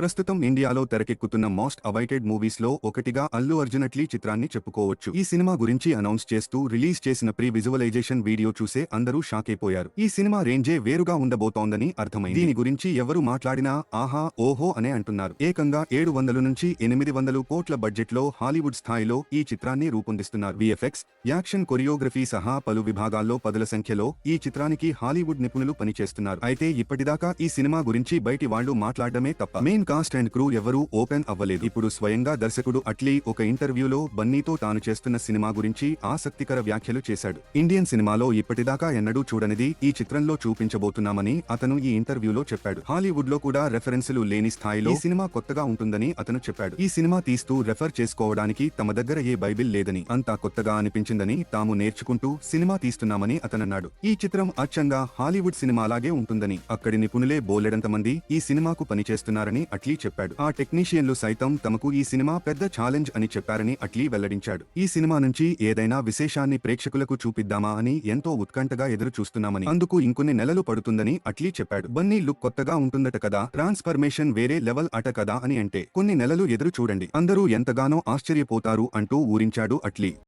ప్రస్తుతం ఇండియాలో తెరకెక్కుతున్న మోస్ట్ అవైటెడ్ మూవీస్ లో ఒకటిగా అల్లు అర్జున్ అట్లీ చిత్రాన్ని చెప్పుకోవచ్చు. ఈ సినిమా గురించి అనౌన్స్ చేస్తూ రిలీజ్ చేసిన ప్రీ విజువలైజేషన్ వీడియో చూసే అందరూ షాక్ అయిపోయారు. ఈ సినిమా రేంజే వేరుగా ఉండబోతోందని అర్థమైంది. దీని గురించి ఎవరు మాట్లాడినా ఆహా ఓహో అనే అంటున్నారు. ఏకంగా 700 నుంచి 800 కోట్ల బడ్జెట్ లో హాలీవుడ్ స్థాయిలో ఈ చిత్రాన్ని రూపొందిస్తున్నారు. విఎఫ్ఎక్స్, యాక్షన్, కొరియోగ్రఫీ సహా పలు విభాగాల్లో పదుల సంఖ్యలో ఈ చిత్రానికి హాలీవుడ్ నిపుణులు పనిచేస్తున్నారు. అయితే ఇప్పటిదాకా ఈ సినిమా గురించి బయటి వాళ్లు మాట్లాడడమే తప్ప మెయిన్ కాస్ట్ అండ్ క్రూ ఎవరూ ఓపెన్ అవ్వలేదు. ఇప్పుడు స్వయంగా దర్శకుడు అట్లీ ఒక ఇంటర్వ్యూలో బన్నీతో తాను చేస్తున్న సినిమా గురించి ఆసక్తికర వ్యాఖ్యలు చేశాడు. ఇండియన్ సినిమాలో ఇప్పటిదాకా ఎన్నడూ చూడనిది ఈ చిత్రంలో చూపించబోతున్నామని అతను ఈ ఇంటర్వ్యూలో చెప్పాడు. హాలీవుడ్ లో కూడా రెఫరెన్సులు లేని స్థాయిలో ఈ సినిమా కొత్తగా ఉంటుందని అతను చెప్పాడు. ఈ సినిమా తీస్తూ రెఫర్ చేసుకోవడానికి తమ దగ్గర ఏ బైబిల్ లేదని, అంతా కొత్తగా అనిపించిందని, తాము నేర్చుకుంటూ సినిమా తీస్తున్నామని అతనన్నాడు. ఈ చిత్రం అచ్చంగా హాలీవుడ్ సినిమాలాగే ఉంటుందని, అక్కడి నిపుణులే బోలెడంతమంది ఈ సినిమాకు పనిచేస్తున్నారని అట్లీ చెప్పాడు. ఆ టెక్నీషియన్లు సైతం తమకు ఈ సినిమా పెద్ద ఛాలెంజ్ అని చెప్పారని అట్లీ వెల్లడించాడు. ఈ సినిమా నుంచి ఏదైనా విశేషాన్ని ప్రేక్షకులకు చూపిద్దామా అని ఎంతో ఉత్కంఠగా ఎదురు చూస్తున్నామని, అందుకు ఇంకొన్ని నెలలు పడుతుందని అట్లీ చెప్పాడు. బన్నీ లుక్ కొత్తగా ఉంటుందట కదా, ట్రాన్స్ఫర్మేషన్ వేరే లెవెల్ అట కదా అని అంటే కొన్ని నెలలు ఎదురు చూడండి, అందరూ ఎంతగానో ఆశ్చర్యపోతారు అంటూ ఊరించాడు అట్లీ.